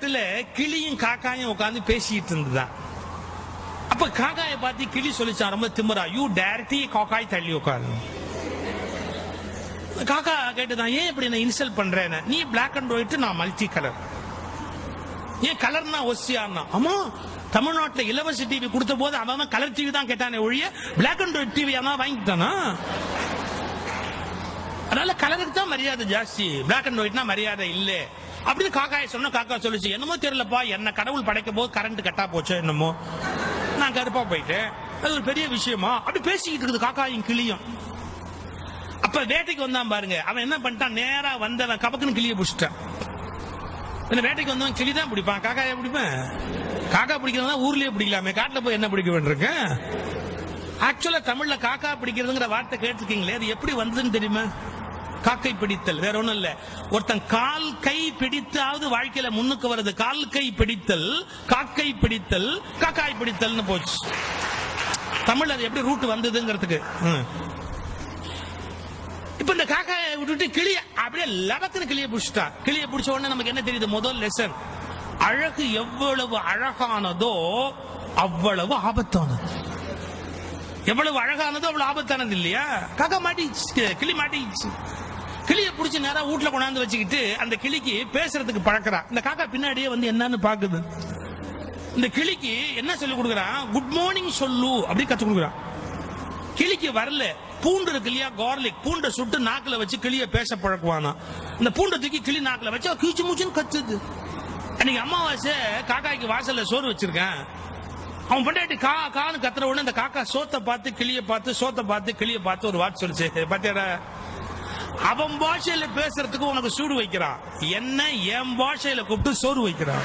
காட்டுல கிளியும் காக்காயும் உட்காந்து பேசிட்டு இருந்துதான். அப்ப காக்காயை பார்த்து கிளி சொல்லிச்சான் ரொம்ப திமிரா, யூ டைரக்டி காக்காய் தள்ளி உட்காரு. காக்கா கேட்டுதான், ஏன் இப்படி நான் இன்சல்ட் பண்றேன், நீ பிளாக் அண்ட் ஒயிட், நான் மல்டி கலர், ஏன் கலர்னா ஒசியான்னா. ஆமா, தமிழ்நாட்டில் இலவச டிவி கொடுத்த போது அவன் கலர் டிவி தான் கேட்டானே ஒழிய பிளாக் அண்ட் ஒயிட் டிவி அவன் வாங்கிட்டானா. அதனால கலருக்கு தான் மரியாதை ஜாஸ்தி, பிளாக் அண்ட் ஒயிட்னா மரியாதை இல்ல அப்படின்னு காக்காயை சொன்ன. காக்கா சொல்லிச்சு, என்னமோ தெரியலப்பா, என்ன கடவுள் படைக்கும் போது கரண்ட் கட்டா போச்சு என்னமோ, நான் கருப்பா போயிட்டேன், அது ஒரு பெரிய விஷயமா அப்படி பேசிக்கிட்டு இருக்குது காக்காயும் கிளியும். அப்ப வேட்டைக்கு வந்தான் பாருங்க, அவன் என்ன பண்ணிட்டான், நேரா வந்தவன் கபக்குன்னு கிளியை பிடிச்சிட்டான். வேட்டைக்கு வந்தவன் கிளி தான் பிடிப்பான், காக்காயை பிடிப்பேன். காக்கா பிடிக்கிறதா ஊர்லயே பிடிக்கலாமே, காட்டுல போய் என்ன பிடிக்க வேண்டியிருக்கேன். ஆக்சுவலா தமிழ்ல காக்கா பிடிக்கிறதுங்கிற வார்த்தை கேட்டிருக்கீங்களே, அது எப்படி வந்ததுன்னு தெரியுமா? காக்கை பிடித்தல், வேற ஒண்ணும் இல்ல. ஒருத்தன் கால் கை பிடித்தாவது வாழ்க்கையில முன்னுக்கு வருது. கால் கை பிடித்தல், காக்கை பிடித்தல், காக்காய் பிடித்தல்னு போச்சு. தமிழ் அது எப்படி ரூட் வந்ததுங்கிறதுக்கு. இப்ப இந்த காக்காயை விட்டுட்டு கிளிய அப்படியே லபக்குன்னு கிளிய பிடிச்சிட்டா. கிளிய பிடிச்ச உடனே நமக்கு என்ன தெரியுது? முதல் லெசன், அழகு எவ்வளவு அழகானதோ அவ்வளவு ஆபத்தானது. எவ்வளவு அழகானதோ அவ்வளவு ஆபத்தானது இல்லையா? காக்கா மாட்டிச்சு, கிளி மாட்டிச்சு. கிளிய பிடிச்ச நேரம் வீட்டுல கொண்டாந்து வச்சுக்கிட்டு அந்த கிளிக்கு பேசுறதுக்கு பழக்கிறா. இந்த காக்கா பின்னாடியே வந்து என்னன்னு பாக்குது. இந்த கிளிக்கு என்ன சொல்லி கொடுக்குறான்? குட் மார்னிங் சொல்லு அப்படி கத்து கொடுக்குறான். கிளிக்கு வரல. பூண்டு இருக்கு இல்லையா, கார்லிக், பூண்டை சுட்டு நாக்குல வச்சு கிளிய பேச பழக்குவானா. இந்த பூண்டை தூக்கி கிளி நாக்குல வச்சு கீச்சு மூச்சுன்னு கத்துது. அன்னைக்கு அமாவாசை காக்காய்க்கு வாசல்ல சோறு வச்சிருக்கேன். அவன் பொண்டாட்டி கா கான்னு கத்துற உடனே அந்த காக்கா சோத்தை பார்த்து கிளிய பார்த்து, சோத்தை பார்த்து கிளிய பார்த்து ஒரு வார்த்தை சொல்லிச்சு, பாத்தியாடா, அவன் பாஷையில பேசுறதுக்கு உனக்கு சூடு வைக்கிறான், என்ன என் பாஷையில கூப்பிட்டு சோறு வைக்கிறான்.